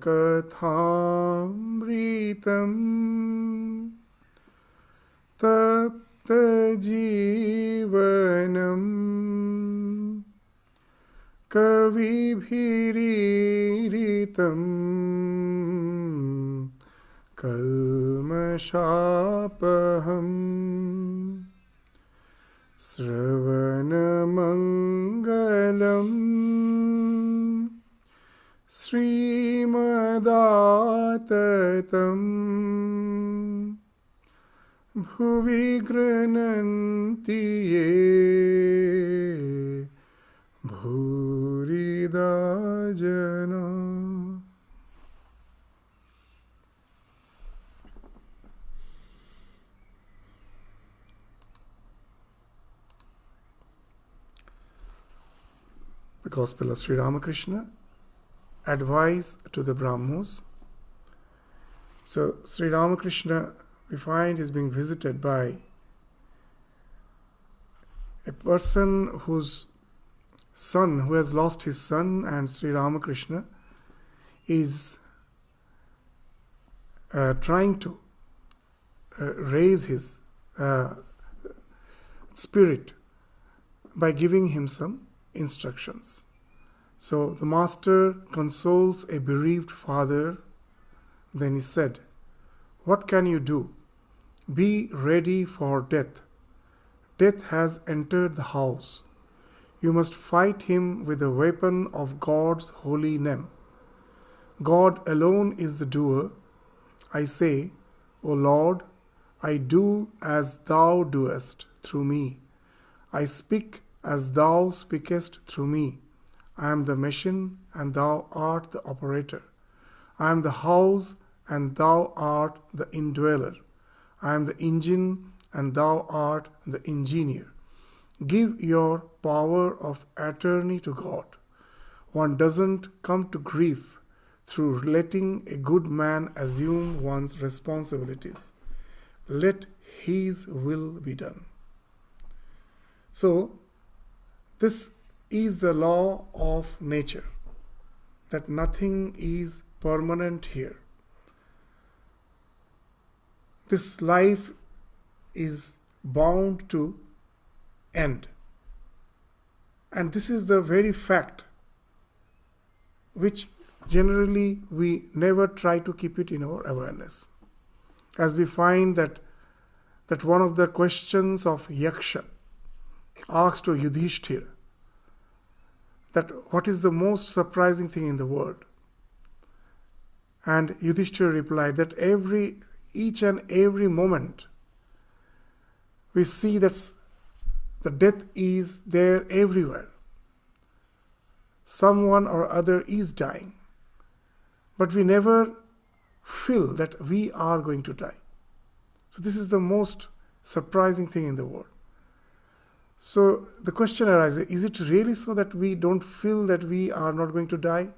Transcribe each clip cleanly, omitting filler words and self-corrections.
Kathamritam Tapta Jivanam Kavibhiriritam Kalmashapaham Sravanamangalam Srimadaatatam Bhuvi Grananti Ye Bhurida Jana. The Gospel of Sri Ramakrishna, advice to the Brahmos. So Sri Ramakrishna, we find, is being visited by a person whose son, who has lost his son, and Sri Ramakrishna is trying to raise his spirit by giving him some instructions. So the master consoles a bereaved father. Then he said, "What can you do? Be ready for death. Death has entered the house. You must fight him with the weapon of God's holy name. God alone is the doer. I say, O Lord, I do as thou doest through me. I speak as thou speakest through me. I am the machine and thou art the operator. I am the house and thou art the indweller. I am the engine and thou art the engineer. Give your power of attorney to God. One doesn't come to grief through letting a good man assume one's responsibilities. Let his will be done." So, this is the law of nature, that nothing is permanent here. This life is bound to end. And this is the very fact which generally we never try to keep it in our awareness. As we find that one of the questions of Yaksha asked to Yudhishthira, that what is the most surprising thing in the world? And Yudhishthira replied that each and every moment we see that the death is there everywhere. Someone or other is dying, but we never feel that we are going to die. So this is the most surprising thing in the world. So the question arises, is it really so that we don't feel that we are not going to die?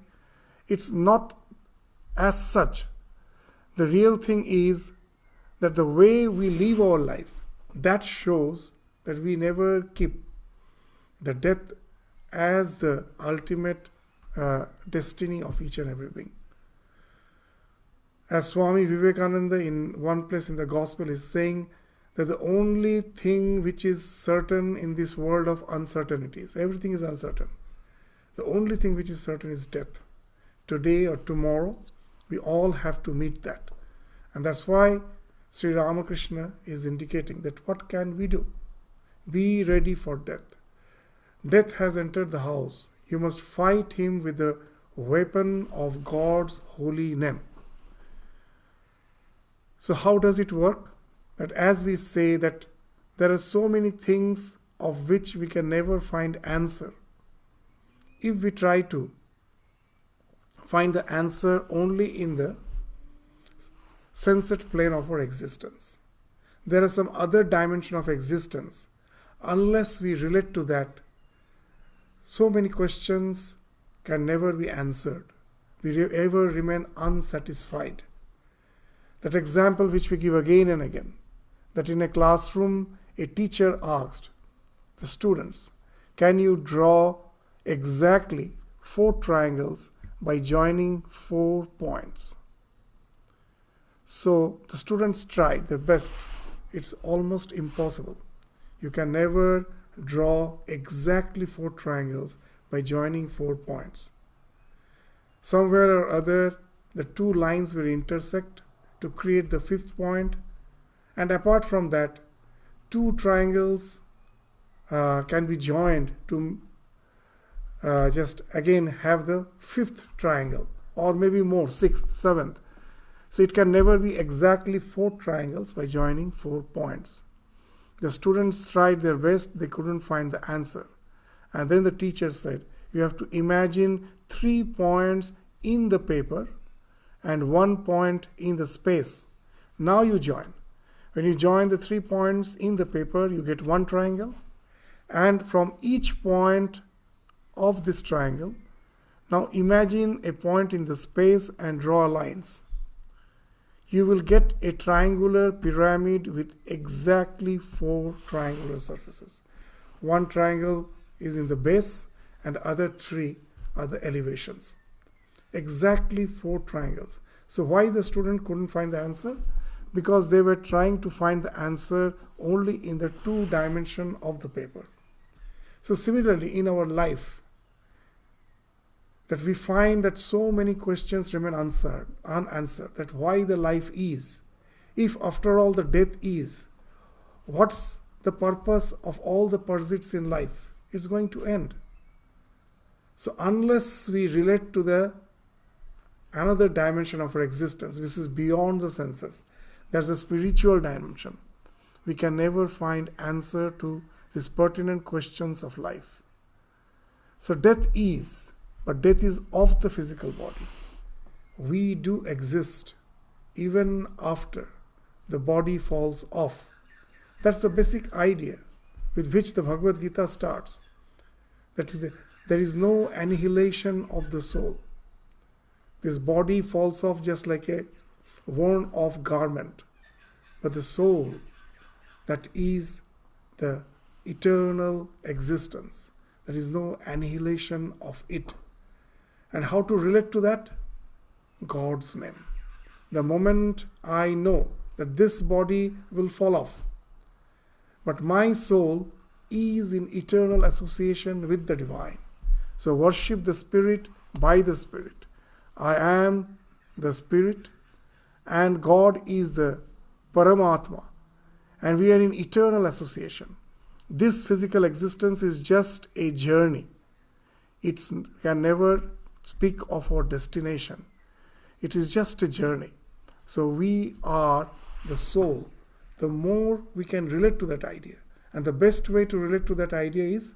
It's not as such. The real thing is that the way we live our life, that shows that we never keep the death as the ultimate destiny of each and every being. As Swami Vivekananda in one place in the Gospel is saying that the only thing which is certain in this world of uncertainties, everything is uncertain. The only thing which is certain is death. Today or tomorrow, we all have to meet that. And that's why Sri Ramakrishna is indicating that what can we do? Be ready for death. Death has entered the house. You must fight him with the weapon of God's holy name. So how does it work? That as we say that there are so many things of which we can never find answer. If we try to find the answer only in the sensate plane of our existence, there is some other dimension of existence. Unless we relate to that, so many questions can never be answered. We ever remain unsatisfied. That example which we give again and again, that in a classroom a teacher asked the students, can you draw exactly 4 triangles by joining 4 points. So the students tried their best. It's almost impossible. You can never draw exactly 4 triangles by joining 4 points. Somewhere or other, the 2 lines will intersect to create the 5th point, and apart from that, 2 triangles can be joined to just again have the 5th triangle, or maybe more, 6th, 7th. So it can never be exactly 4 triangles by joining 4 points. The students tried their best, they couldn't find the answer. And then the teacher said, you have to imagine 3 points in the paper and 1 point in the space. Now you join. When you join the 3 points in the paper, you get 1 triangle. And from each point of this triangle, now imagine a point in the space and draw lines. You will get a triangular pyramid with exactly 4 triangular surfaces. 1 triangle is in the base and other 3 are the elevations. Exactly 4 triangles. So why the student couldn't find the answer? Because they were trying to find the answer only in the 2 dimension of the paper. So similarly in our life, that we find that so many questions remain unanswered, that why the life is, if after all the death is, what's the purpose of all the pursuits in life? It's going to end. So unless we relate to another dimension of our existence, which is beyond the senses, there's a spiritual dimension, we can never find answer to these pertinent questions of life. So death is, but death is of the physical body. We do exist even after the body falls off. That's the basic idea with which the Bhagavad Gita starts. That there is no annihilation of the soul. This body falls off just like a worn off garment. But the soul, that is the eternal existence. There is no annihilation of it. And how to relate to that? God's name. The moment I know that this body will fall off, but my soul is in eternal association with the divine. So worship the Spirit by the Spirit. I am the Spirit and God is the Paramatma, and we are in eternal association. This physical existence is just a journey. It can never speak of our destination. It is just a journey. So we are the soul. The more we can relate to that idea, and the best way to relate to that idea is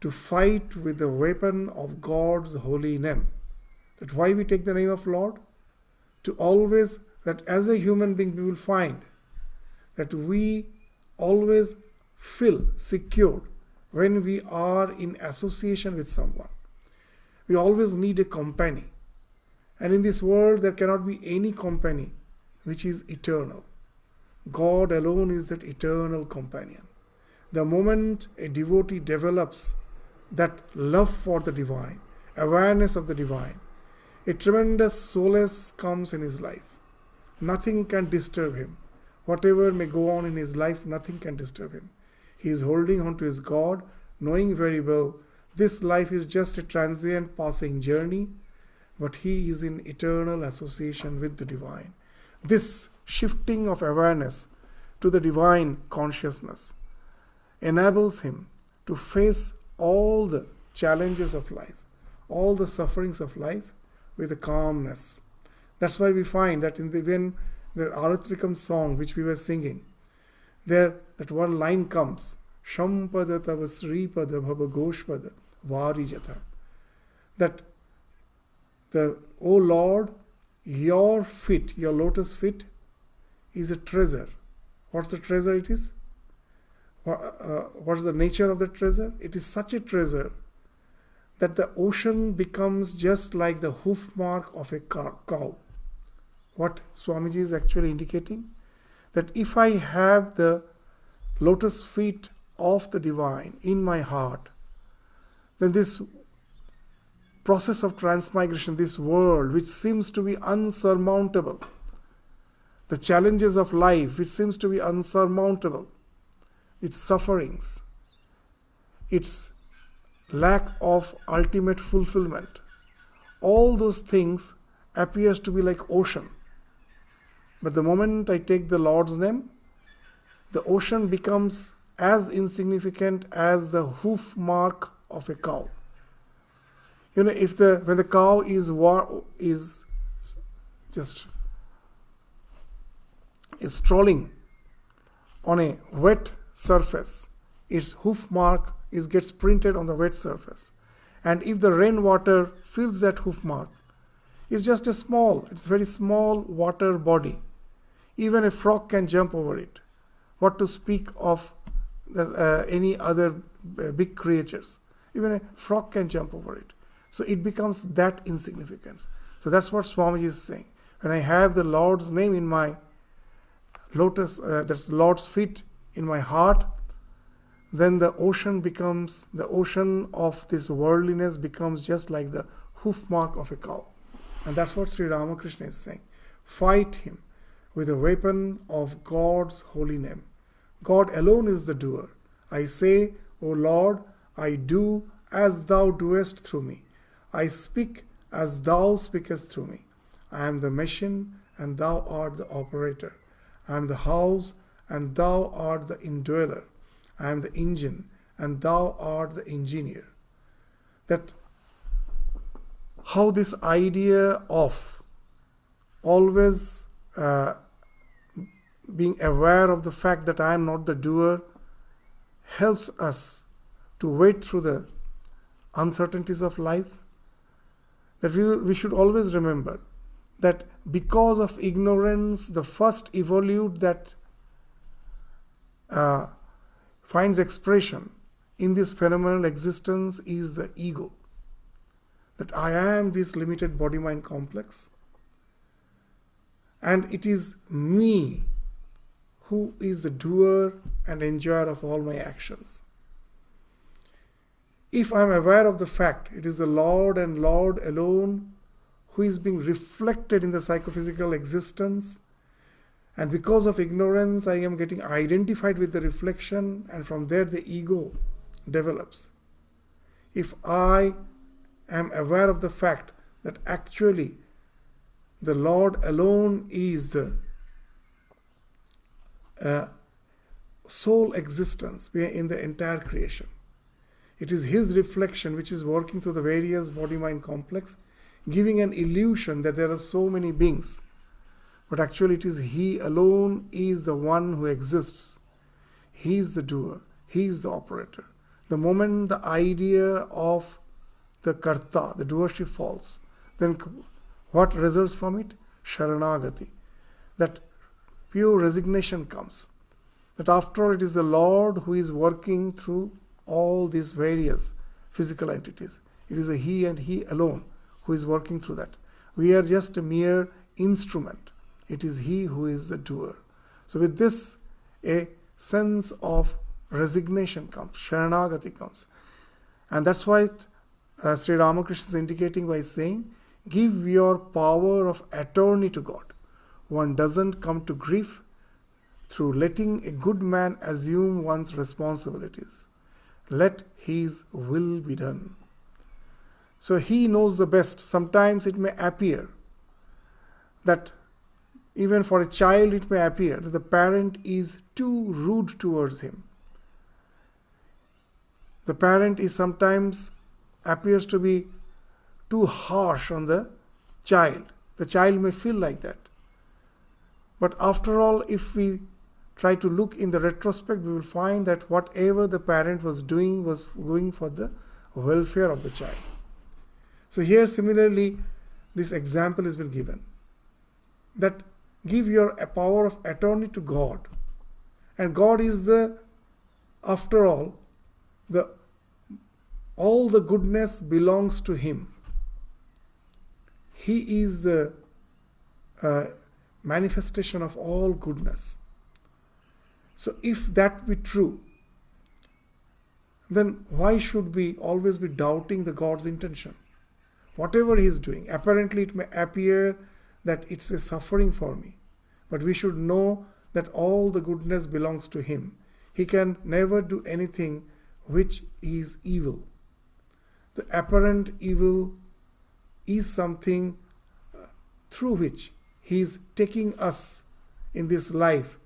to fight with the weapon of God's holy name. That why we take the name of Lord? To always, that as a human being we will find that we always feel secured when we are in association with someone. We always need a company. And in this world there cannot be any company which is eternal. God alone is that eternal companion. The moment a devotee develops that love for the divine, awareness of the divine, a tremendous solace comes in his life. Nothing can disturb him. Whatever may go on in his life, nothing can disturb him. He is holding on to his God, knowing very well this life is just a transient passing journey, but he is in eternal association with the divine. This shifting of awareness to the divine consciousness enables him to face all the challenges of life, all the sufferings of life with a calmness. That's why we find that when the Aratrikam song which we were singing, there that one line comes, Shampada tava sripada bhava goshpada varijata. That O Lord, your feet, your lotus feet is a treasure. What's the treasure it is? What's the nature of the treasure? It is such a treasure that the ocean becomes just like the hoof mark of a cow. What Swamiji is actually indicating? That if I have the lotus feet of the divine in my heart, then this process of transmigration, this world which seems to be unsurmountable, the challenges of life which seems to be unsurmountable, its sufferings, its lack of ultimate fulfillment, all those things appears to be like ocean. But the moment I take the Lord's name, the ocean becomes as insignificant as the hoof mark of a cow. When the cow is strolling on a wet surface, its hoof mark gets printed on the wet surface. And if the rainwater fills that hoof mark, it's very small water body. Even a frog can jump over it. What to speak of any other big creatures? Even a frog can jump over it. So it becomes that insignificant. So that's what Swamiji is saying. When I have the Lord's name in my lotus, that's Lord's feet in my heart, then the ocean of this worldliness becomes just like the hoof mark of a cow. And that's what Sri Ramakrishna is saying. Fight him with a weapon of God's holy name. God alone is the doer. I say, O Lord, I do as thou doest through me. I speak as thou speakest through me. I am the machine and thou art the operator. I am the house and thou art the indweller. I am the engine and thou art the engineer. That how this idea of always being aware of the fact that I am not the doer helps us to wade through the uncertainties of life. That we should always remember that because of ignorance, the first evolute that finds expression in this phenomenal existence is the ego. That I am this limited body-mind complex, and it is me who is the doer and enjoyer of all my actions. If I am aware of the fact it is the Lord and Lord alone who is being reflected in the psychophysical existence, and because of ignorance I am getting identified with the reflection, and from there the ego develops. If I am aware of the fact that actually the Lord alone is the sole existence in the entire creation, it is His reflection which is working through the various body-mind complex, giving an illusion that there are so many beings. But actually it is He alone is the one who exists. He is the doer. He is the operator. The moment the idea of the karta, the doership falls, then what results from it? Sharanagati. That pure resignation comes. That after all it is the Lord who is working through all these various physical entities. It is a He and He alone who is working through that. We are just a mere instrument. It is He who is the doer. So with this, a sense of resignation comes, Sharanagati comes. And that's why Sri Ramakrishna is indicating by saying, give your power of attorney to God. One doesn't come to grief through letting a good man assume one's responsibilities. Let His will be done. So He knows the best. Sometimes it may appear that even for a child it may appear that the parent is too rude towards him. The parent is sometimes appears to be too harsh on the child. The child may feel like that. But after all, if we try to look in the retrospect, we will find that whatever the parent was doing was going for the welfare of the child. So here similarly, this example has been given. That give your power of attorney to God. And God is after all the goodness belongs to Him. He is the manifestation of all goodness. So if that be true, then why should we always be doubting the God's intention? Whatever he is doing, apparently it may appear that it's a suffering for me. But we should know that all the goodness belongs to him. He can never do anything which is evil. The apparent evil is something through which he is taking us in this life,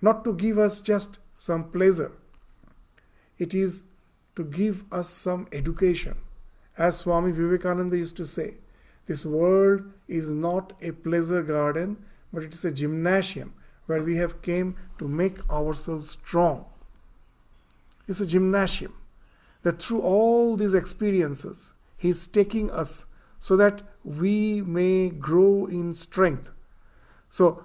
not to give us just some pleasure. It is to give us some education. As Swami Vivekananda used to say, this world is not a pleasure garden, but it is a gymnasium where we have came to make ourselves strong. It's a gymnasium that through all these experiences, he is taking us so that we may grow in strength. So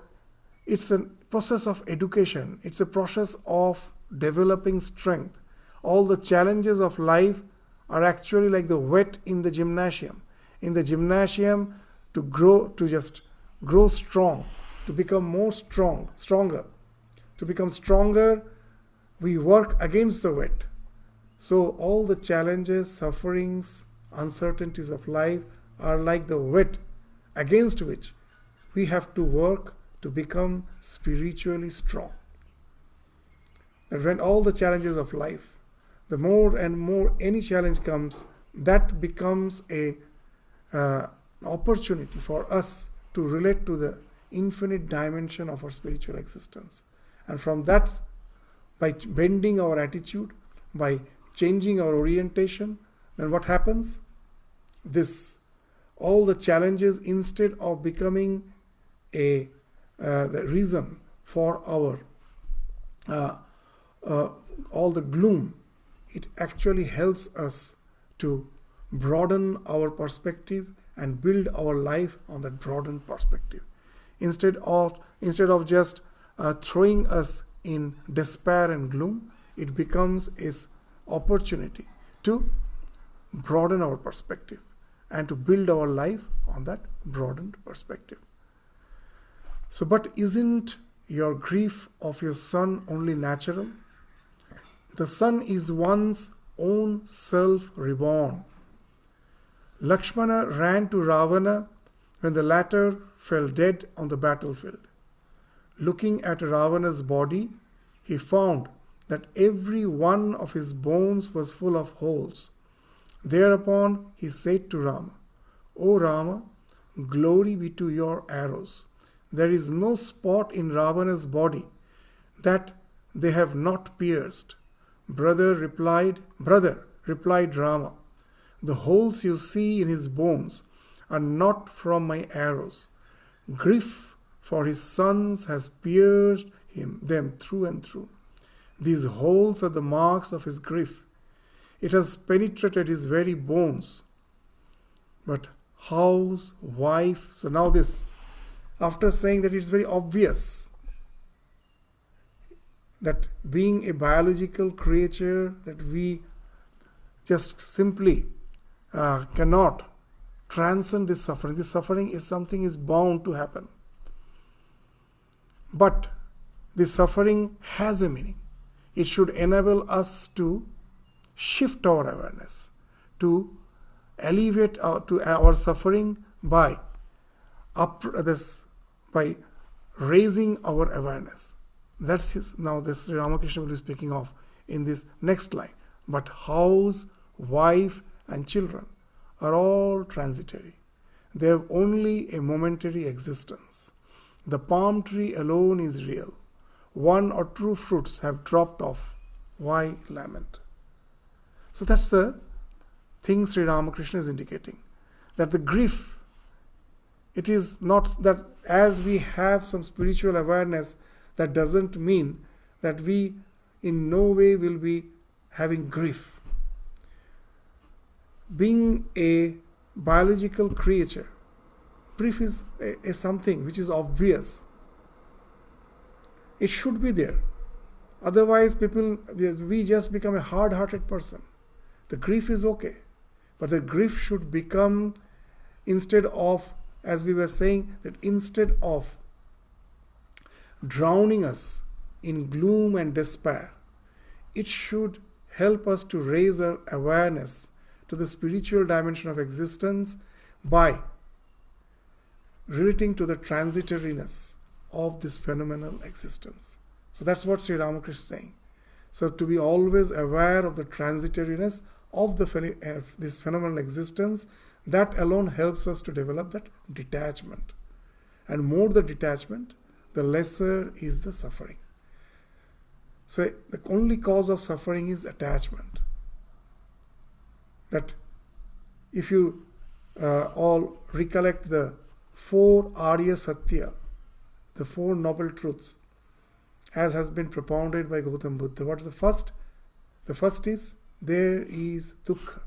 it's a process of education. It's a process of developing strength. All the challenges of life are actually like the wet in the gymnasium. In the gymnasium, to grow strong, to become stronger. To become stronger, we work against the wet. So all the challenges, sufferings, uncertainties of life are like the wet against which we have to work to become spiritually strong. That when all the challenges of life, the more and more any challenge comes, that becomes an opportunity for us to relate to the infinite dimension of our spiritual existence. And from that, by bending our attitude, by changing our orientation, then what happens? All the challenges, instead of becoming the reason for our all the gloom, it actually helps us to broaden our perspective and build our life on that broadened perspective. Instead of just throwing us in despair and gloom, it becomes an opportunity to broaden our perspective and to build our life on that broadened perspective. So, but isn't your grief of your son only natural? The son is one's own self reborn. Lakshmana ran to Ravana when the latter fell dead on the battlefield. Looking at Ravana's body, he found that every one of his bones was full of holes. Thereupon he said to Rama, "O Rama, glory be to your arrows. There is no spot in Ravana's body that they have not pierced." Brother, replied Rama, "The holes you see in his bones are not from my arrows. Grief for his sons has pierced them through and through. These holes are the marks of his grief. It has penetrated his very bones. But house, wife..." So now this, after saying that it's very obvious that being a biological creature, that we just simply cannot transcend this suffering. This suffering is something is bound to happen. But this suffering has a meaning. It should enable us to shift our awareness, to alleviate our suffering by raising our awareness. That's now this Ramakrishna will be speaking of in this next line. But house, wife and children are all transitory. They have only a momentary existence. The palm tree alone is real. One or two fruits have dropped off. Why lament? So that's the thing Sri Ramakrishna is indicating. That the grief, it is not that as we have some spiritual awareness, that doesn't mean that we in no way will be having grief. Being a biological creature, grief is something which is obvious. It should be there. Otherwise, we just become a hard-hearted person. The grief is okay. But the grief should become, instead of, as we were saying, that instead of drowning us in gloom and despair, it should help us to raise our awareness to the spiritual dimension of existence by relating to the transitoriness of this phenomenal existence. So that's what Sri Ramakrishna is saying. So to be always aware of the transitoriness of this phenomenal existence, that alone helps us to develop that detachment. And more the detachment, the lesser is the suffering. So the only cause of suffering is attachment. That if you all recollect the 4 Arya Satya, the 4 noble truths, as has been propounded by Gautam Buddha. What is the first? The first is, there is dukkha.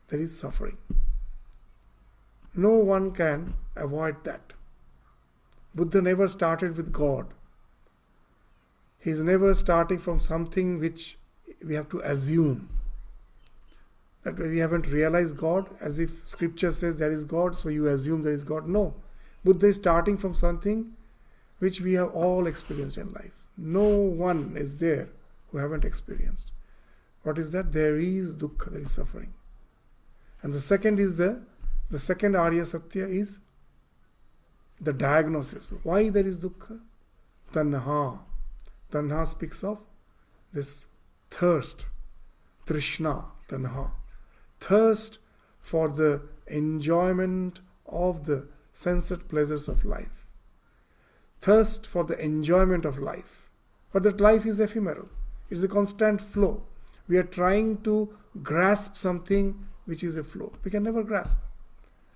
There is suffering. No one can avoid that. Buddha never started with God. He is never starting from something which we have to assume. That we haven't realized God, as if scripture says there is God, so you assume there is God. No. Buddha is starting from something which we have all experienced in life. No one is there who haven't experienced. What is that? There is dukkha, there is suffering. And the second is the second Arya Satya is the diagnosis. Why there is dukkha? Tanha. Tanha speaks of this thirst. Trishna, tanha. Thirst for the enjoyment of the sensate pleasures of life. Thirst for the enjoyment of life. But that life is ephemeral. It is a constant flow. We are trying to grasp something which is a flow. We can never grasp.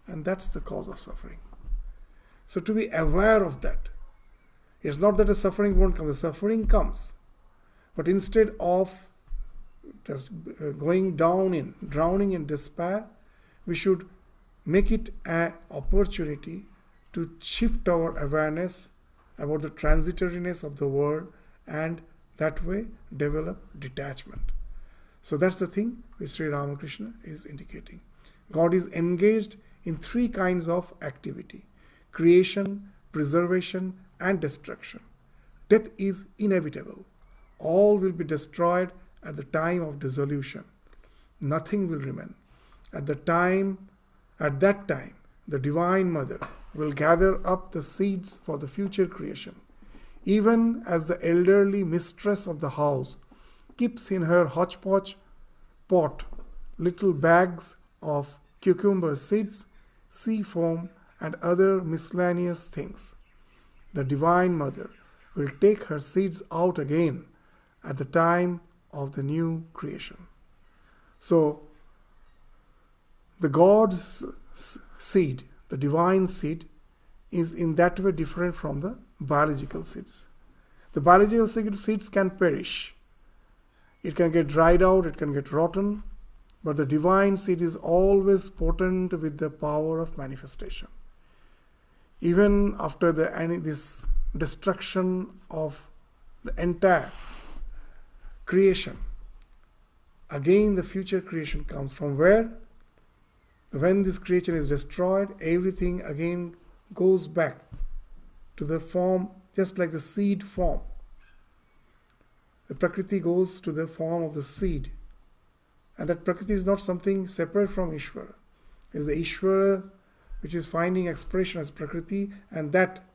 And that's the cause of suffering. So to be aware of that. It's not that the suffering won't come. The suffering comes. But instead of just drowning in despair, we should make it an opportunity to shift our awareness about the transitoriness of the world and that way develop detachment. So that's the thing which Sri Ramakrishna is indicating. God is engaged in 3 kinds of activity: creation, preservation, and destruction. Death is inevitable. All will be destroyed at the time of dissolution. Nothing will remain. At that time, the Divine Mother will gather up the seeds for the future creation. Even as the elderly mistress of the house keeps in her hodgepodge pot little bags of cucumber seeds, sea foam, and other miscellaneous things, the Divine Mother will take her seeds out again at the time of the new creation. So, the God's seed, the divine seed, is in that way different from the biological seeds. The biological seeds can perish. It can get dried out, it can get rotten, but the divine seed is always potent with the power of manifestation. Even after this destruction of the entire creation, again the future creation comes from where? When this creation is destroyed, everything again goes back to the form, just like the seed form. The Prakriti goes to the form of the seed. And that Prakriti is not something separate from Ishvara. It is the Ishvara which is finding expression as Prakriti, and that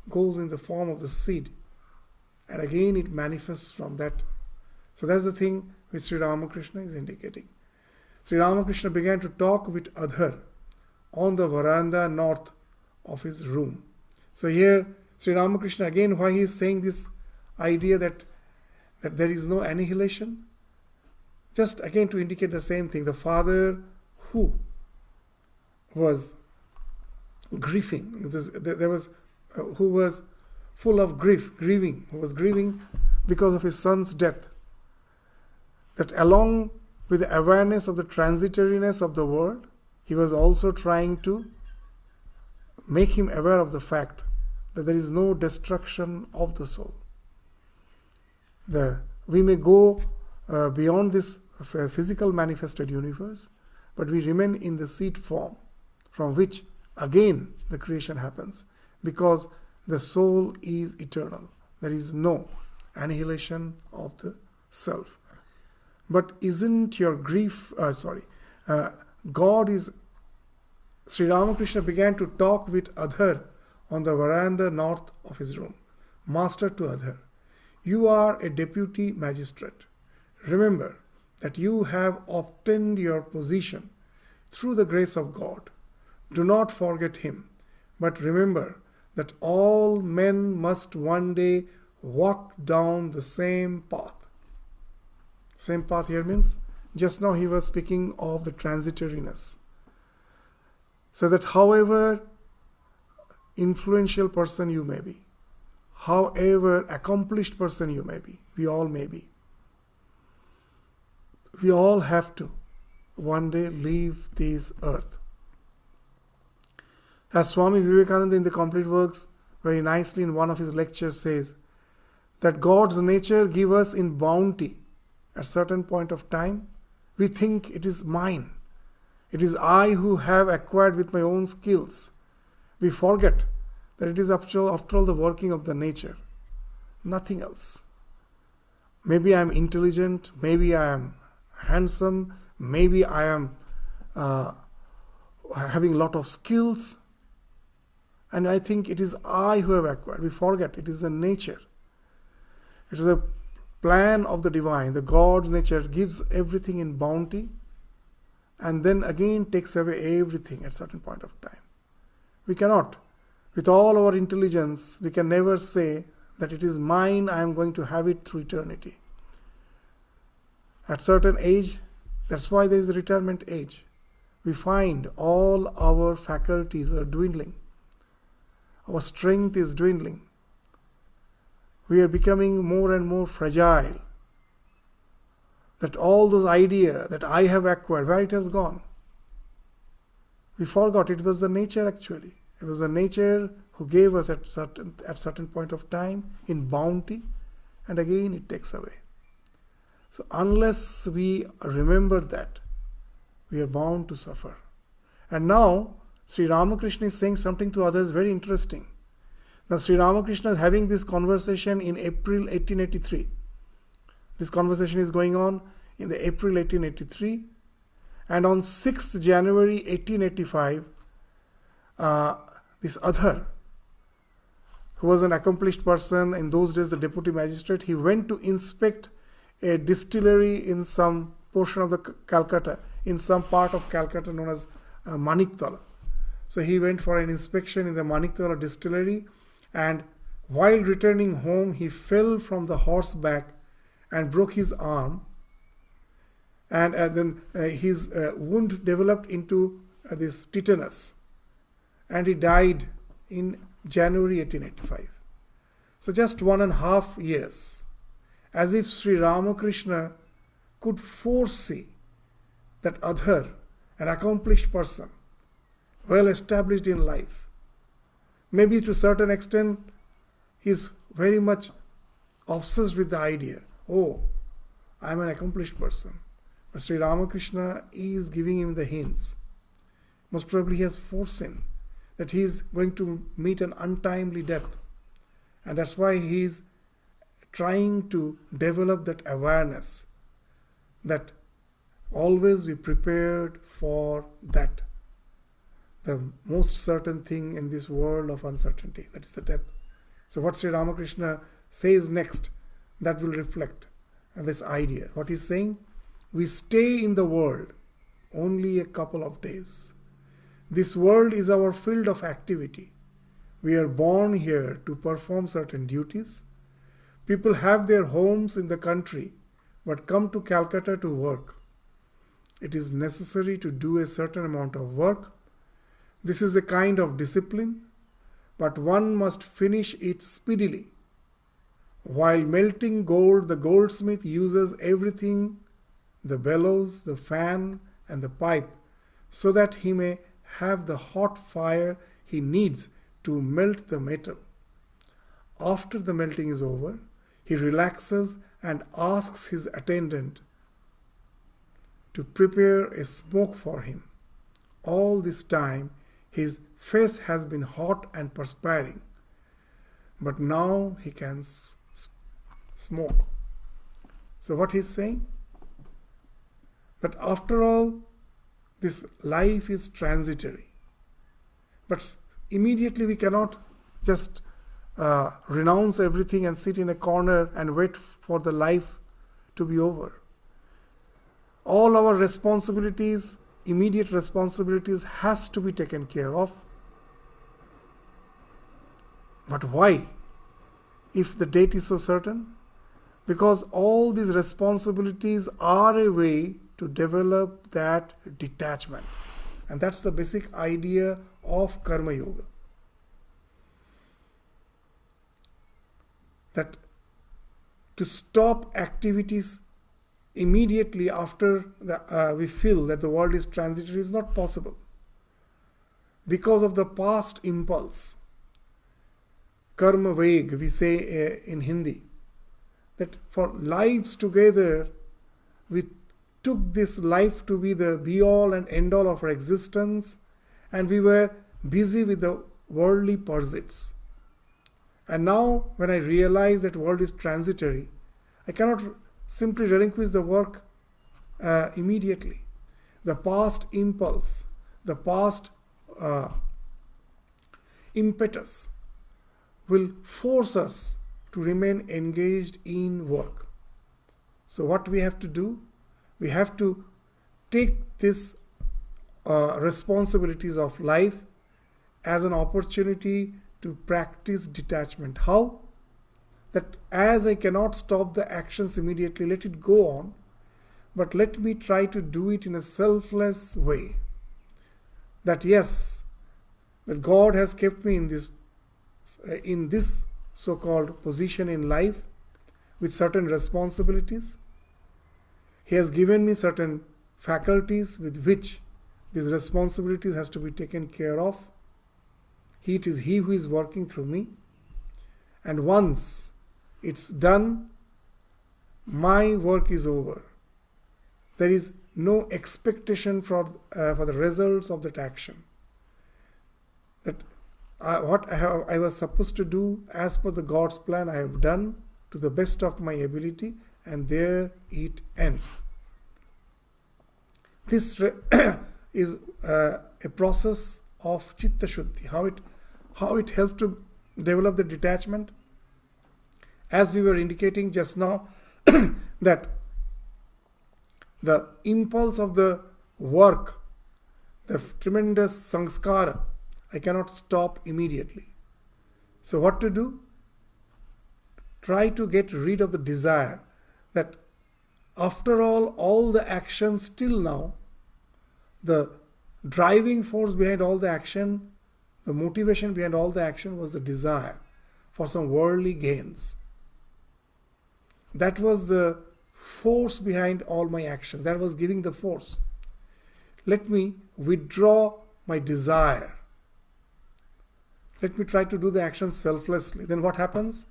goes in the form of the seed. And again it manifests from that. So that's the thing which Sri Ramakrishna is indicating. Sri Ramakrishna began to talk with Adhar on the veranda north of his room. So here Sri Ramakrishna, again, why he is saying this idea that there is no annihilation, just again to indicate the same thing. The father who was grieving, who was full of grieving, who was grieving because of his son's death, that along with the awareness of the transitoriness of the world, he was also trying to make him aware of the fact that there is no destruction of the soul. We may go beyond this physical manifested universe, but we remain in the seed form from which again the creation happens, because the soul is eternal. There is no annihilation of the self. But isn't your grief, God is, Sri Ramakrishna began to talk with Adhar on the veranda north of his room. Master to Adhar, you are a deputy magistrate. Remember that you have obtained your position through the grace of God. Do not forget him, but remember that all men must one day walk down the same path. Same path here means, just now he was speaking of the transitoriness. So that however influential person you may be, however accomplished person you may be, we all may be, we all have to one day leave this earth. As Swami Vivekananda in the Complete Works very nicely in one of his lectures says, that God's nature gives us in bounty. At a certain point of time, we think it is mine. It is I who have acquired with my own skills. We forget that it is after all the working of the nature. Nothing else. Maybe I am intelligent, maybe I am handsome, maybe I am having a lot of skills, and I think it is I who have acquired. We forget it is the nature. It is a plan of the divine. The God's nature gives everything in bounty and then again takes away everything at a certain point of time. We cannot, with all our intelligence, we can never say that it is mine, I am going to have it through eternity. At certain age, that's why there is a retirement age. We find all our faculties are dwindling. Our strength is dwindling. We are becoming more and more fragile. That all those ideas that I have acquired, where it has gone? We forgot it was the nature actually. It was the nature who gave us at certain point of time in bounty, and again it takes away. So unless we remember that, we are bound to suffer. And now Sri Ramakrishna is saying something to others very interesting. Now Sri Ramakrishna is having this conversation in April 1883. This conversation is going on in the April 1883, and on 6th January 1885, this Adhar, who was an accomplished person, in those days the deputy magistrate, he went to inspect a distillery in some portion of the Calcutta, in some part of Calcutta known as Maniktala. So he went for an inspection in the Maniktala distillery, and while returning home he fell from the horseback and broke his arm, and then his wound developed into this tetanus, and he died in January 1885. So just 1.5 years, as if Sri Ramakrishna could foresee that Adhar, an accomplished person, well established in life, maybe to a certain extent he is very much obsessed with the idea, oh, I am an accomplished person. But Sri Ramakrishna is giving him the hints. Most probably he has foreseen that he is going to meet an untimely death. And that's why he is trying to develop that awareness, that always be prepared for that. The most certain thing in this world of uncertainty, that is the death. So what Sri Ramakrishna says next, that will reflect this idea. What he's saying, we stay in the world only a couple of days. This world is our field of activity. We are born here to perform certain duties. People have their homes in the country but come to Calcutta to work. It is necessary to do a certain amount of work. This is a kind of discipline, but one must finish it speedily. While melting gold, the goldsmith uses everything, the bellows, the fan, and the pipe, so that he may have the hot fire he needs to melt the metal. After the melting is over, he relaxes and asks his attendant to prepare a smoke for him. All this time, his face has been hot and perspiring, but now he can smoke. So what he's saying? that after all, this life is transitory. But immediately we cannot just renounce everything and sit in a corner and wait for the life to be over. All our responsibilities, immediate responsibilities, has to be taken care of. But why? If the date is so certain? Because all these responsibilities are a way to develop that detachment. And that's the basic idea of Karma Yoga. That to stop activities immediately after we feel that the world is transitory is not possible. Because of the past impulse. Karma Veg, we say in Hindi. That for lives together, we took this life to be the be-all and end-all of our existence, and we were busy with the worldly pursuits. And now, when I realize that world is transitory, I cannot simply relinquish the work immediately. The past impulse, the past impetus will force us to remain engaged in work. So what we have to do? We have to take these responsibilities of life as an opportunity to practice detachment. How? That as I cannot stop the actions immediately, let it go on, but let me try to do it in a selfless way. That yes, that God has kept me in this so-called position in life with certain responsibilities. He has given me certain faculties with which these responsibilities has to be taken care of. It is He who is working through me. And once it's done, my work is over. There is no expectation for the results of that action. That what I was supposed to do as per the God's plan, I have done to the best of my ability, and there it ends. This is a process of Chitta Shuddhi. How it helps to develop the detachment? As we were indicating just now, that the impulse of the work, the tremendous sanskara, I cannot stop immediately. So what to do? Try to get rid of the desire that after all the actions till now, the driving force behind all the action, the motivation behind all the action was the desire for some worldly gains. That was the force behind all my actions. That was giving the force. Let me withdraw my desire. Let me try to do the action selflessly. Then what happens?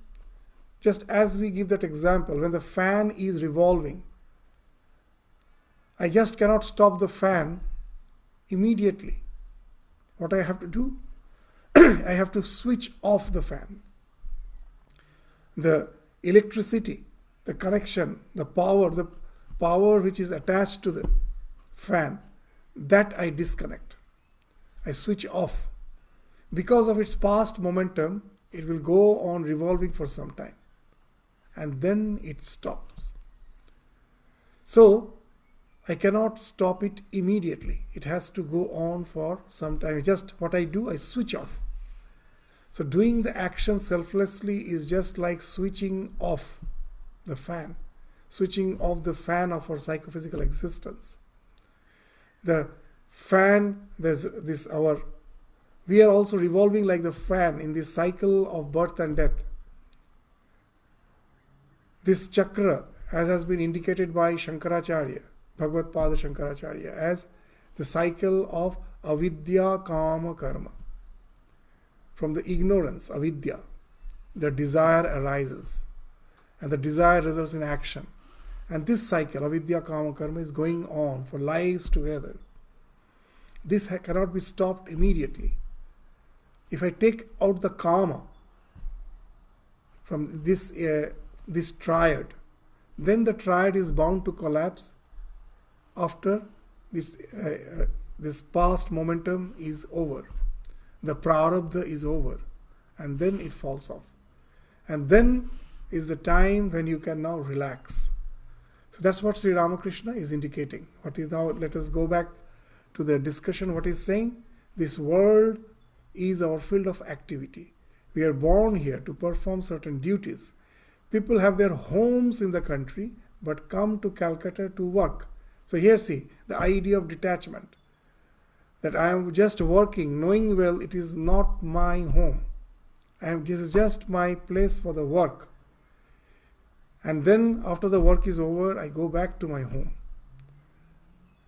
Just as we give that example, when the fan is revolving, I just cannot stop the fan immediately. What I have to do? I have to switch off the fan. The electricity, the connection, the power which is attached to the fan, that I disconnect. I switch off. Because of its past momentum, it will go on revolving for some time. And then it stops. So, I cannot stop it immediately. It has to go on for some time. Just what I do, I switch off. So doing the action selflessly is just like switching off the fan. Switching off the fan of our psychophysical existence. The fan, we are also revolving like the fan in this cycle of birth and death. This chakra, as has been indicated by Shankaracharya, Bhagavad Pada Shankaracharya, as the cycle of avidya kama karma. From the ignorance, avidya, the desire arises. And the desire results in action. And this cycle, avidya kama karma, is going on for lives together. This cannot be stopped immediately. If I take out the karma from this triad, then the triad is bound to collapse, after this past momentum is over. The prarabdha is over, and then it falls off. And then is the time when you can now relax. So that's what Sri Ramakrishna is indicating. What is now, let us go back to the discussion. What is saying? This world is our field of activity. We are born here to perform certain duties. People have their homes in the country, but come to Calcutta to work. So here see, the idea of detachment. That I am just working, knowing well it is not my home. This is just my place for the work. And then after the work is over, I go back to my home.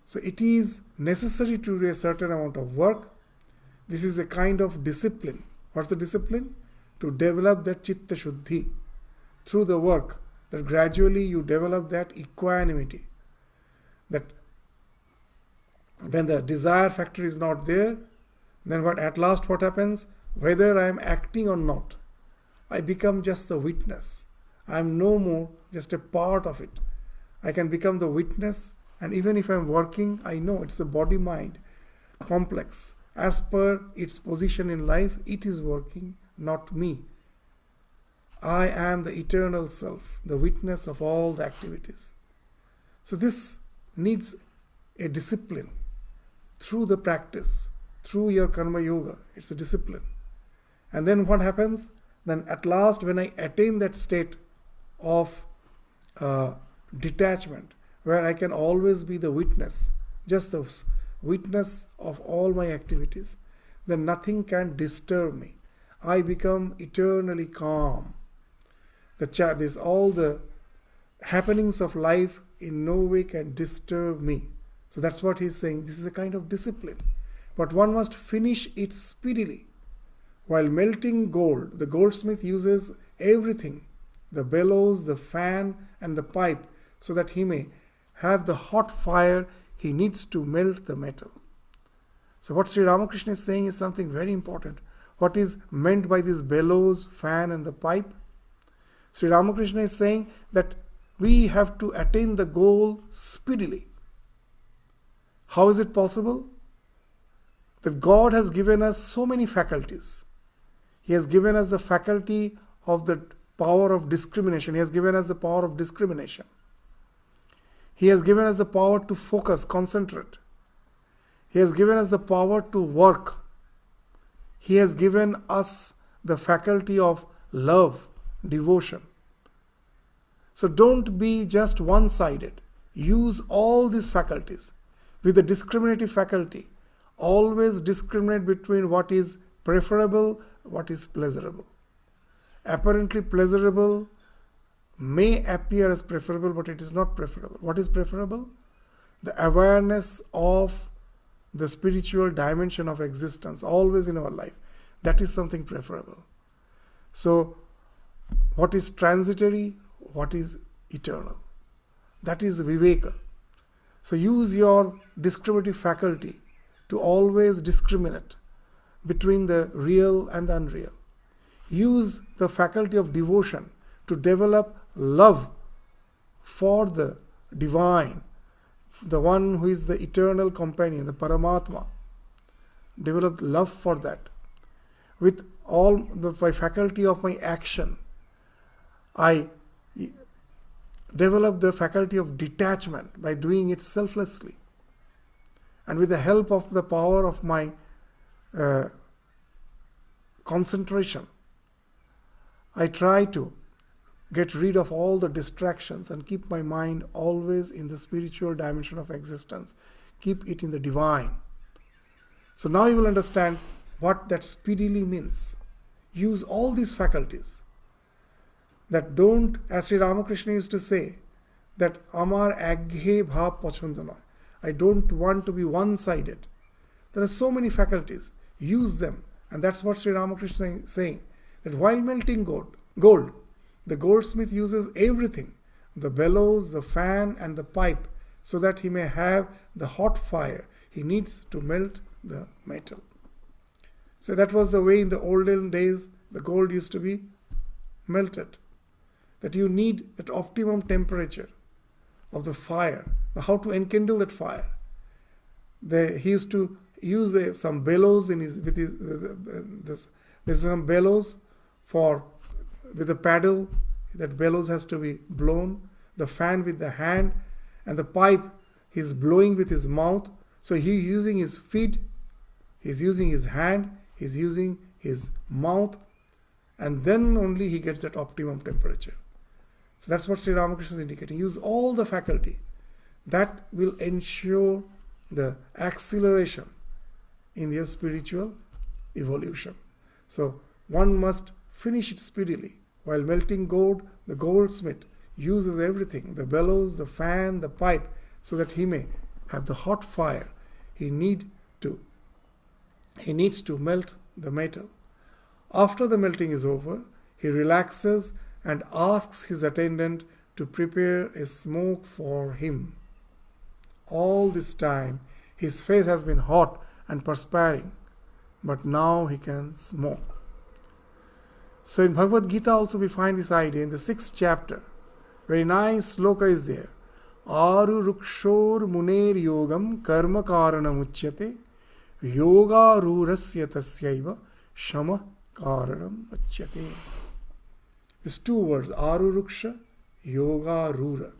So it is necessary to do a certain amount of work. This is a kind of discipline. What's the discipline? To develop that chitta shuddhi. Through the work, that gradually you develop that equanimity. That when the desire factor is not there, then at last what happens? Whether I am acting or not, I become just the witness. I am no more just a part of it. I can become the witness, and even if I am working, I know it's a body-mind complex. As per its position in life, it is working, not me. I am the eternal self, the witness of all the activities. So this needs a discipline through the practice, through your karma yoga. It's a discipline. And then what happens? Then at last, when I attain that state of detachment, where I can always be the witness, just the witness of all my activities, then nothing can disturb me. I become eternally calm. All the happenings of life in no way can disturb me. So that's what he's saying. This is a kind of discipline. But one must finish it speedily. While melting gold, the goldsmith uses everything, the bellows, the fan, and the pipe, so that he may have the hot fire he needs to melt the metal. So what Sri Ramakrishna is saying is something very important. What is meant by this bellows, fan, and the pipe? Sri Ramakrishna is saying that we have to attain the goal speedily. How is it possible? That God has given us so many faculties. He has given us the faculty of the power of discrimination. He has given us the power of discrimination. He has given us the power to focus, concentrate. He has given us the power to work. He has given us the faculty of love, devotion. So don't be just one-sided. Use all these faculties. With the discriminative faculty, always discriminate between what is preferable, what is pleasurable. Apparently pleasurable may appear as preferable, but it is not preferable. What is preferable? The awareness of the spiritual dimension of existence, always in our life. That is something preferable. So, what is transitory, what is eternal? That is viveka. So use your discriminative faculty to always discriminate between the real and the unreal. Use the faculty of devotion to develop love for the divine, the one who is the eternal companion, the Paramatma. Develop love for that. With all the faculty of my action, I develop the faculty of detachment by doing it selflessly. And with the help of the power of my concentration, I try to get rid of all the distractions and keep my mind always in the spiritual dimension of existence. Keep it in the divine. So now you will understand what that speedily means. Use all these faculties. That don't, as Sri Ramakrishna used to say, that Amar Aghe Bhav Pachanda. I don't want to be one-sided. There are so many faculties. Use them. And that's what Sri Ramakrishna is saying. That while melting gold, the goldsmith uses everything. The bellows, the fan, and the pipe, so that he may have the hot fire he needs to melt the metal. So that was the way in the olden days the gold used to be melted. That you need that optimum temperature of the fire. how to enkindle that fire. He used to use some bellows in his, with his, there's some bellows with a paddle. That bellows has to be blown. The fan with the hand, and the pipe he's blowing with his mouth. So he's using his feet, he's using his hand, he's using his mouth, and then only he gets that optimum temperature. So that's what Sri Ramakrishna is indicating. Use all the faculty. That will ensure the acceleration in your spiritual evolution. So one must finish it speedily. While melting gold, the goldsmith uses everything, the bellows, the fan, the pipe, so that he may have the hot fire. He needs to melt the metal. After the melting is over, he relaxes and asks his attendant to prepare a smoke for him. All this time, his face has been hot and perspiring, but now he can smoke. So in Bhagavad Gita also we find this idea in the 6th chapter. Very nice sloka is there. Aru rukshor muner yogam karma karanam uchyate yoga rurasya tasyaiva shama karanam uchyate. These 2 words, Aru ruksha, yoga rura.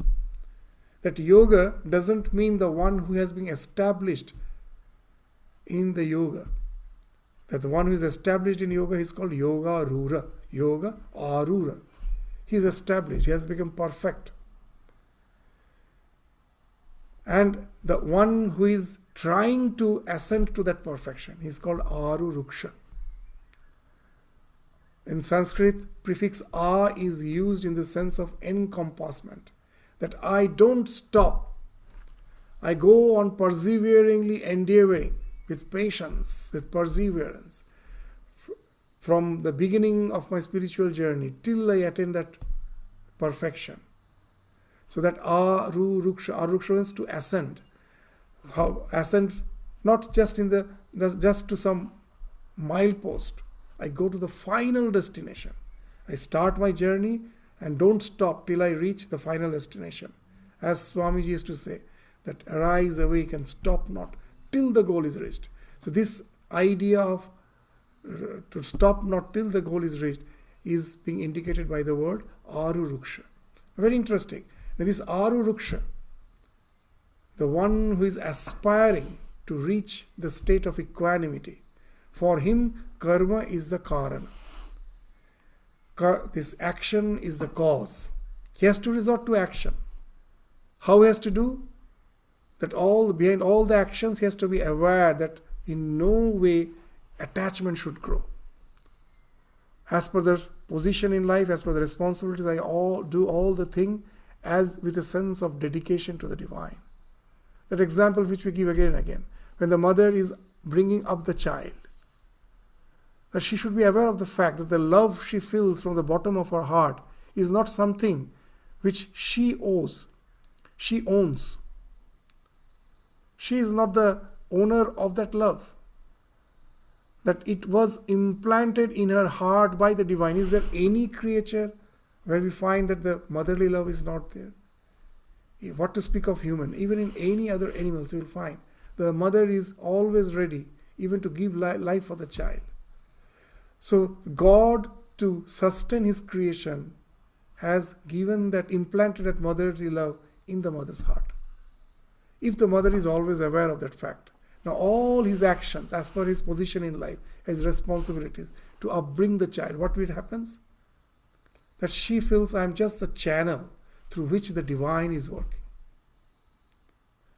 That yoga doesn't mean the one who has been established in the yoga. That the one who is established in yoga is called yoga rura. Yoga arura. He is established, he has become perfect. And the one who is trying to ascend to that perfection is called Aru Ruksha. In Sanskrit, prefix A is used in the sense of encompassment. That I don't stop. I go on perseveringly endeavoring with patience, with perseverance, from the beginning of my spiritual journey till I attain that perfection. So that Aru Ruksha means to ascend. How ascend? Not just to some milepost. I go to the final destination. I start my journey and don't stop till I reach the final destination. As Swami used to say, that arise, awake and stop not till the goal is reached. So this idea of to stop not till the goal is reached is being indicated by the word Aru Ruksha. Very interesting. Now this Aru Ruksha, the one who is aspiring to reach the state of equanimity, for him karma is the karana. This action is the cause. He has to resort to action. How he has to do? That behind all the actions he has to be aware that in no way attachment should grow. As per the position in life, as per the responsibilities, I do all the thing as with a sense of dedication to the divine. That example which we give again and again. When the mother is bringing up the child, that she should be aware of the fact that the love she feels from the bottom of her heart is not something which she owns. She owns. She is not the owner of that love. That it was implanted in her heart by the divine. Is there any creature where we find that the motherly love is not there? What to speak of human? Even in any other animals you will find the mother is always ready even to give life for the child. So God, to sustain his creation, has given that, implanted that motherly love in the mother's heart. If the mother is always aware of that fact, now all his actions as per his position in life, his responsibilities to upbring the child, what will happens? That she feels I am just the channel through which the divine is working.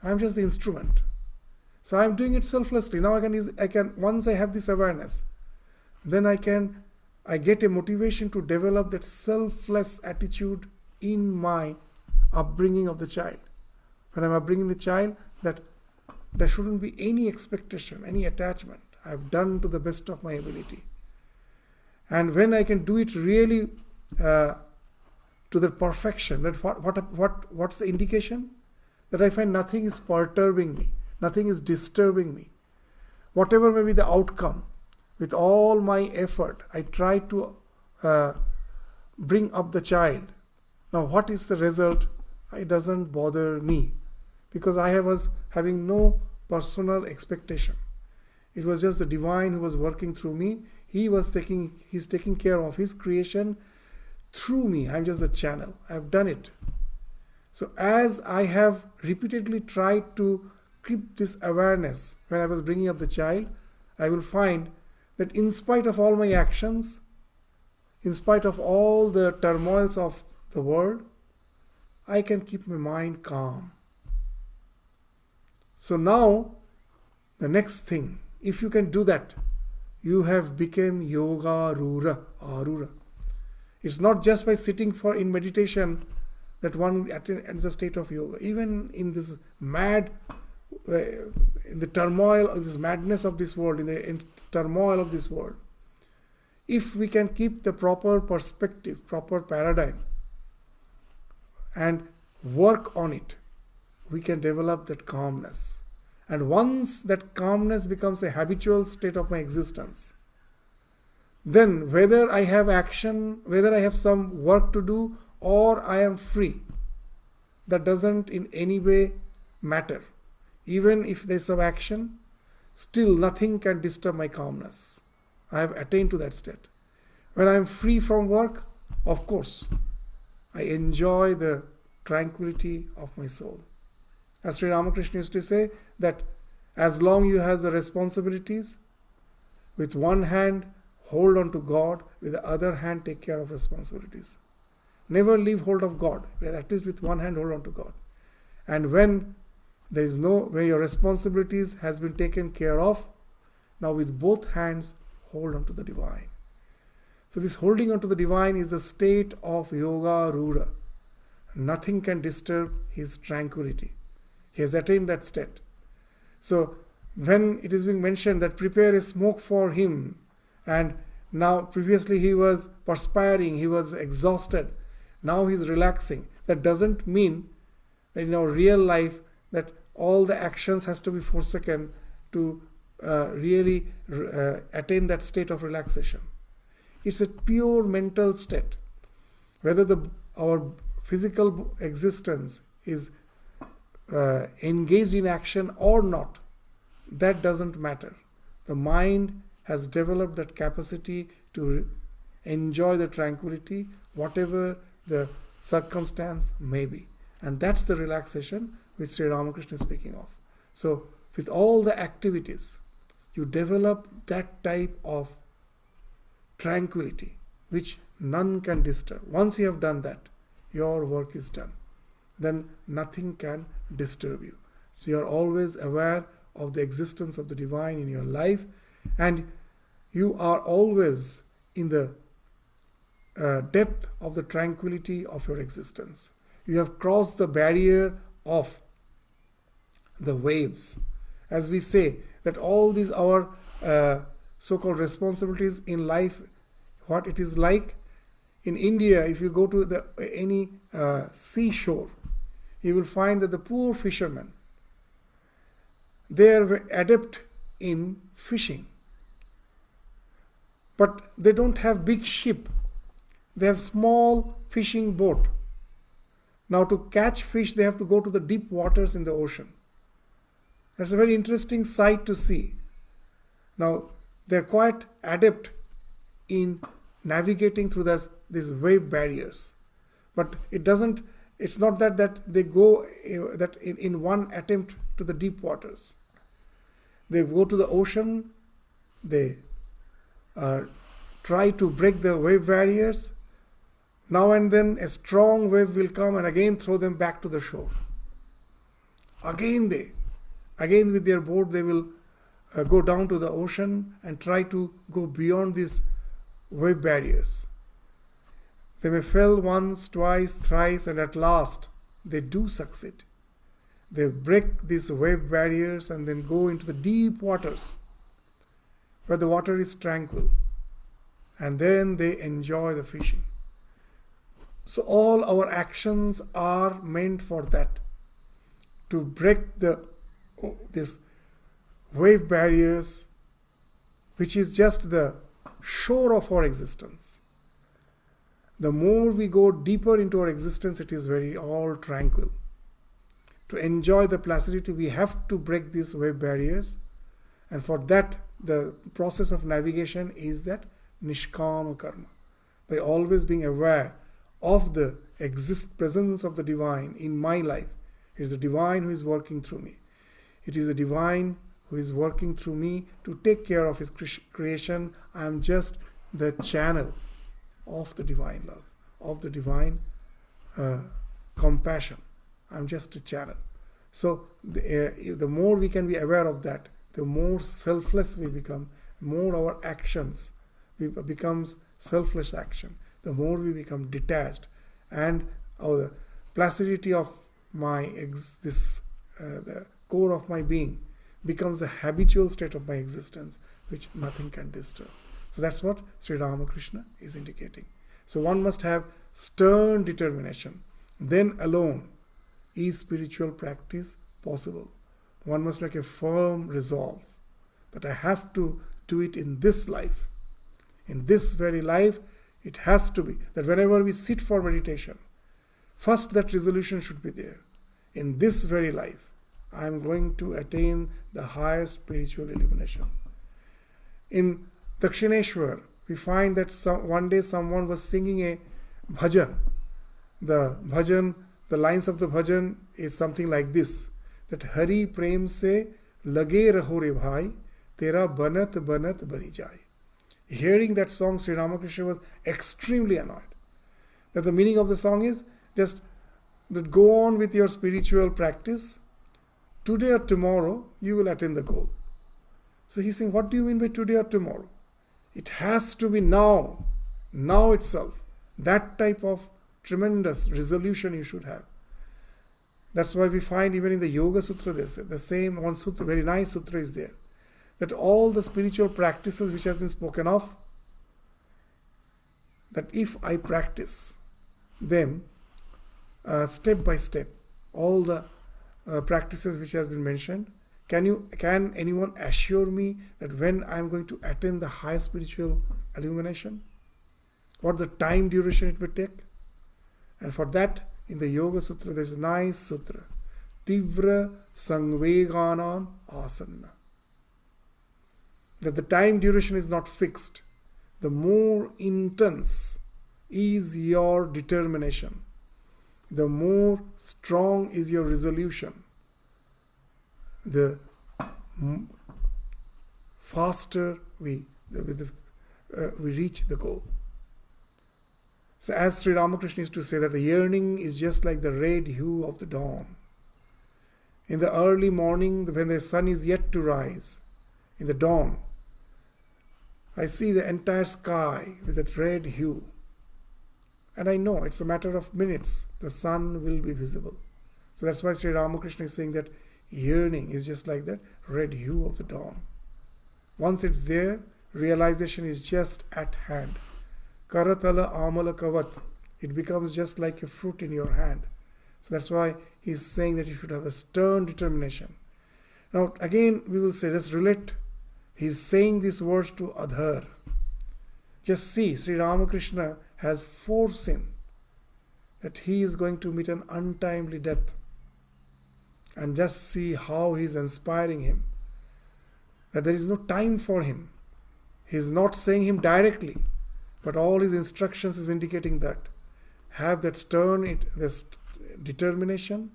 I am just the instrument. So I am doing it selflessly. Now I can once I have this awareness, then I get a motivation to develop that selfless attitude in my upbringing of the child. When I am upbringing the child, that there shouldn't be any expectation, any attachment. I have done to the best of my ability. And when I can do it really to the perfection, that what's the indication? That I find nothing is perturbing me, nothing is disturbing me. Whatever may be the outcome, with all my effort, I try to bring up the child. Now what is the result? It doesn't bother me. because I was having no personal expectation. It was just the divine who was working through me. He's taking care of his creation through me. I'm just the channel. I've done it. So as I have repeatedly tried to keep this awareness when I was bringing up the child, I will find that in spite of all my actions, in spite of all the turmoils of the world, I can keep my mind calm. So now, the next thing, if you can do that, you have become yoga arura. It's not just by sitting in meditation that one enters a state of yoga. Even in this in the turmoil of this madness of this world, in the turmoil of this world, if we can keep the proper perspective, proper paradigm, and work on it, we can develop that calmness. And once that calmness becomes a habitual state of my existence, then whether I have action, whether I have some work to do, or I am free, that doesn't in any way matter. Even if there is some action, still nothing can disturb my calmness. I have attained to that state. When I am free from work, of course, I enjoy the tranquility of my soul. As Sri Ramakrishna used to say, that as long you have the responsibilities, with one hand hold on to God, with the other hand take care of responsibilities. Never leave hold of God, at least with one hand hold on to God. And when when your responsibilities has been taken care of, now with both hands hold on to the divine. So this holding on to the divine is the state of yoga rura. Nothing can disturb his tranquility. He has attained that state. So when it is being mentioned that prepare a smoke for him, and now previously he was perspiring, he was exhausted, now he is relaxing. That doesn't mean that in our real life that all the actions has to be forsaken to really attain that state of relaxation. It's a pure mental state. Whether our physical existence is engaged in action or not, that doesn't matter. The mind has developed that capacity to enjoy the tranquility, whatever the circumstance may be. And that's the relaxation which Sri Ramakrishna is speaking of. So, with all the activities, you develop that type of tranquility which none can disturb. Once you have done that, your work is done. Then nothing can disturb you. So you are always aware of the existence of the divine in your life, and you are always in the depth of the tranquility of your existence. You have crossed the barrier of the waves. As we say, that all these our so-called responsibilities in life, what it is like. In India, if you go to any seashore, you will find that the poor fishermen, they are adept in fishing. But they don't have big ship. They have small fishing boat. Now to catch fish, they have to go to the deep waters in the ocean. That's a very interesting sight to see. Now, they're quite adept in navigating through these wave barriers. But it's not that they go that in one attempt to the deep waters. They go to the ocean, they try to break the wave barriers. Now and then a strong wave will come and again throw them back to the shore. Again with their boat they will go down to the ocean and try to go beyond these wave barriers. They may fail once, twice, thrice, and at last they do succeed. They break these wave barriers and then go into the deep waters where the water is tranquil, and then they enjoy the fishing. So all our actions are meant for that, to break this wave barriers, which is just the shore of our existence. The more we go deeper into our existence, it is very all tranquil. To enjoy the placidity, we have to break these wave barriers. And for that, the process of navigation is that nishkama karma. By always being aware of the presence of the divine in my life. It is the divine who is working through me. It is the divine who is working through me to take care of his creation. I am just the channel of the divine love, of the divine compassion. I am just a channel. So the more we can be aware of that, the more selfless we become, more our actions becomes selfless action, the more we become detached, and the placidity of the core of my being becomes the habitual state of my existence, which nothing can disturb. So that's what Sri Ramakrishna is indicating. So one must have stern determination. Then alone is spiritual practice possible. One must make a firm resolve that I have to do it in this life. In this very life, it has to be that whenever we sit for meditation, first that resolution should be there. In this very life, I am going to attain the highest spiritual illumination. In Dakshineshwar, we find that one day someone was singing a bhajan. The lines of the bhajan is something like this, that Hari prem se lage raho re bhai, tera banat banat bani jai. Hearing that song, Sri Ramakrishna was extremely annoyed. That the meaning of the song is just that go on with your spiritual practice. Today or tomorrow, you will attain the goal. So he's saying, what do you mean by today or tomorrow? It has to be now itself. That type of tremendous resolution you should have. That's why we find even in the Yoga Sutra, they say, the same one sutra, very nice sutra is there, that all the spiritual practices which has been spoken of, that if I practice them step by step, all the practices which has been mentioned, can anyone assure me that when I am going to attain the high spiritual illumination, what the time duration it will take? And for that, in the Yoga Sutra, there is a nice sutra, Tivra Sangveganam Asanna. That the time duration is not fixed. The more intense is your determination, the more strong is your resolution, the faster we reach the goal. So as Sri Ramakrishna used to say, that the yearning is just like the red hue of the dawn. In the early morning, when the sun is yet to rise, in the dawn, I see the entire sky with that red hue. And I know it's a matter of minutes, the sun will be visible. So that's why Sri Ramakrishna is saying that yearning is just like that red hue of the dawn. Once it's there, realization is just at hand. Karatala amala kavat. It becomes just like a fruit in your hand. So that's why he's saying that you should have a stern determination. Now again we will say, let's relate. He's saying these words to Adhar. Just see, Sri Ramakrishna has foreseen that he is going to meet an untimely death. And just see how he is inspiring him. That there is no time for him. He is not saying him directly, but all his instructions is indicating that. Have that stern determination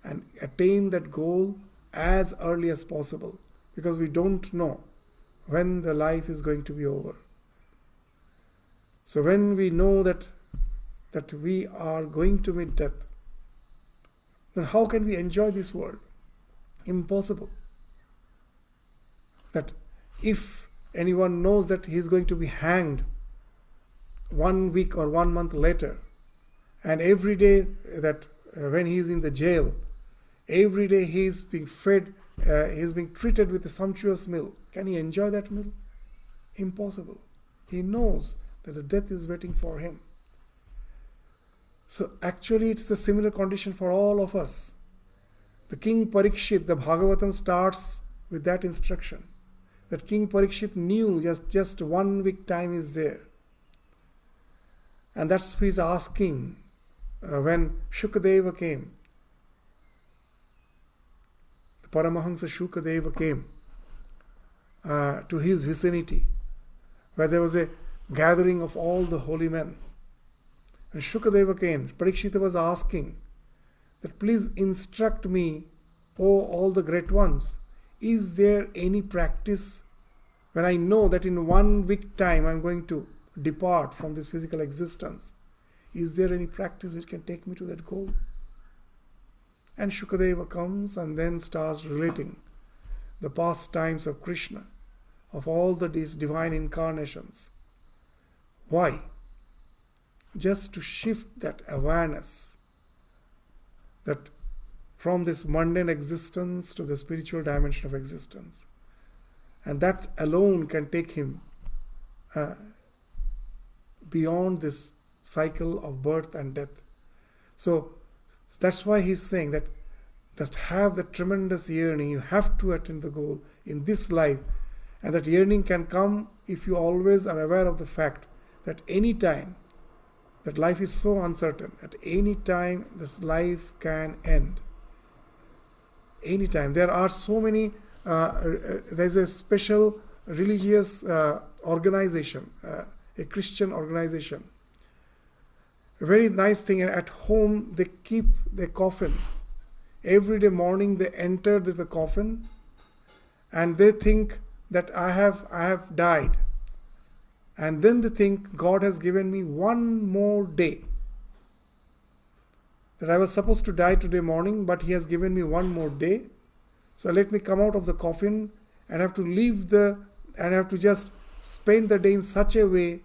and attain that goal as early as possible. Because we don't know when the life is going to be over. So when we know that we are going to meet death, then how can we enjoy this world? Impossible. That if anyone knows that he is going to be hanged 1 week or 1 month later, and every day that when he is in the jail, every day he is being fed, he is being treated with a sumptuous meal, can he enjoy that meal? Impossible. He knows that the death is waiting for him. So actually it's the similar condition for all of us. The King Parikshit, the Bhagavatam starts with that instruction. That King Parikshit knew just 1 week time is there. And that's what he's asking when Shukadeva came. Paramahansa Shukadeva came to his vicinity, where there was a gathering of all the holy men. When Shukadeva came, Parikshita was asking that, please instruct me, O all the great ones, is there any practice when I know that in 1 week time I am going to depart from this physical existence? Is there any practice which can take me to that goal? And Shukadeva comes and then starts relating the past times of Krishna, of all these divine incarnations. Why? Just to shift that awareness that from this mundane existence to the spiritual dimension of existence. And that alone can take him beyond this cycle of birth and death. So that's why he's saying that just have the tremendous yearning. You have to attain the goal in this life. And that yearning can come if you always are aware of the fact that any time, that life is so uncertain, at any time this life can end. Anytime. There are so many, there's a special religious organization, a Christian organization. A very nice thing, at home they keep the coffin. Every day morning they enter the coffin and they think that I have died. And then they think God has given me one more day. That I was supposed to die today morning, but He has given me one more day. So let me come out of the coffin and have to have to just spend the day in such a way,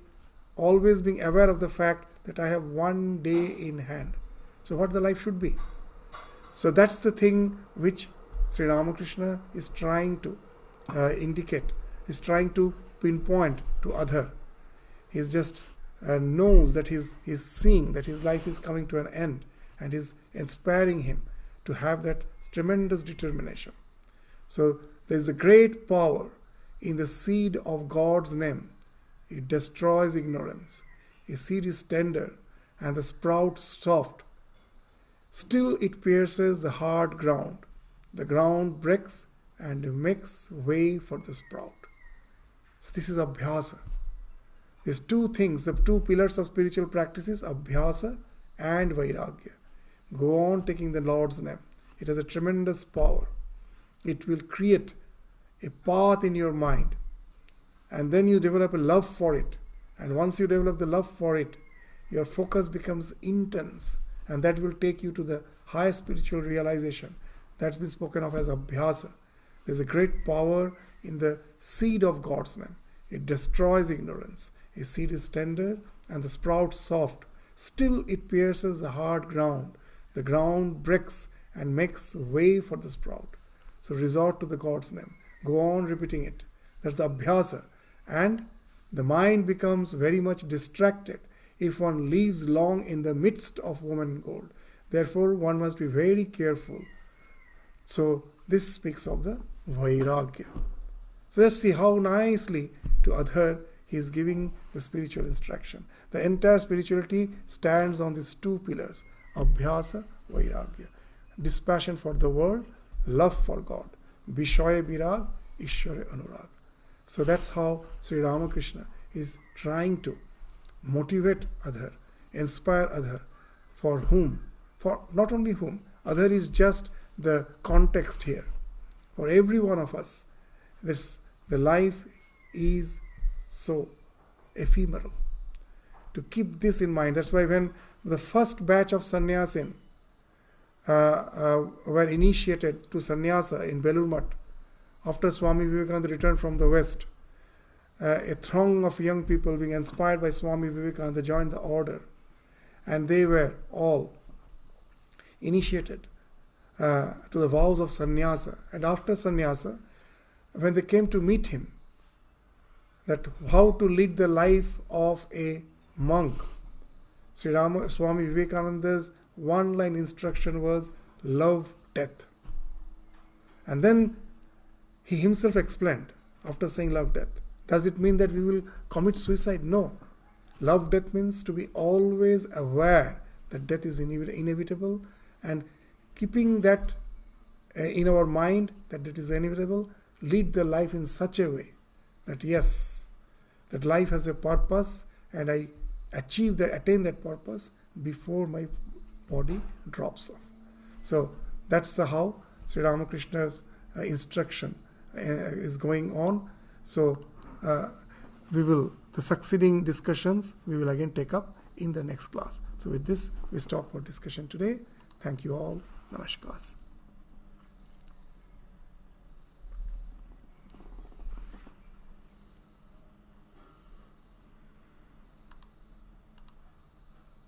always being aware of the fact that I have one day in hand. So what the life should be. So that's the thing which Sri Ramakrishna is trying to indicate. He's trying to pinpoint to Adhar. He's just knows that he's seeing that his life is coming to an end, and is inspiring him to have that tremendous determination. So there is a great power in the seed of God's name. It destroys ignorance. A seed is tender and the sprout soft. Still it pierces the hard ground. The ground breaks and makes way for the sprout. So this is Abhyasa. These two things, the two pillars of spiritual practices, Abhyasa and Vairagya. Go on taking the Lord's name. It has a tremendous power. It will create a path in your mind. And then you develop a love for it. And once you develop the love for it, your focus becomes intense. And that will take you to the highest spiritual realization. That's been spoken of as Abhyasa. There's a great power in the seed of God's name. It destroys ignorance. A seed is tender and the sprout soft. Still it pierces the hard ground. The ground breaks and makes way for the sprout. So resort to the God's name. Go on repeating it. That's the Abhyasa. And the mind becomes very much distracted if one lives long in the midst of woman gold. Therefore, one must be very careful. So this speaks of the Vairagya. So let's see how nicely to Adhar he is giving the spiritual instruction. The entire spirituality stands on these two pillars, Abhyasa, Vairagya. Dispassion for the world, love for God. Vishaya Virag, Ishwara Anurag. So that's how Sri Ramakrishna is trying to motivate Adhar, inspire Adhar. For whom? For not only whom. Adhar is just the context here. For every one of us, the life is so ephemeral. To keep this in mind, that's why when the first batch of sannyasin were initiated to sannyasa in Belur Math, after Swami Vivekananda returned from the West, a throng of young people being inspired by Swami Vivekananda joined the order, and they were all initiated to the vows of sannyasa. And after sannyasa, when they came to meet him, that how to lead the life of a monk, Swami Vivekananda's one-line instruction was love death. And then he himself explained, after saying love death, does it mean that we will commit suicide? No. Love death means to be always aware that death is inevitable, and keeping that in our mind that it is inevitable, lead the life in such a way that yes, that life has a purpose and I attain that purpose before my body drops off. So that's the how Sri Ramakrishna's instruction is going on. So the succeeding discussions we will again take up in the next class. So with this, we stop our discussion today. Thank you all. Namaskar.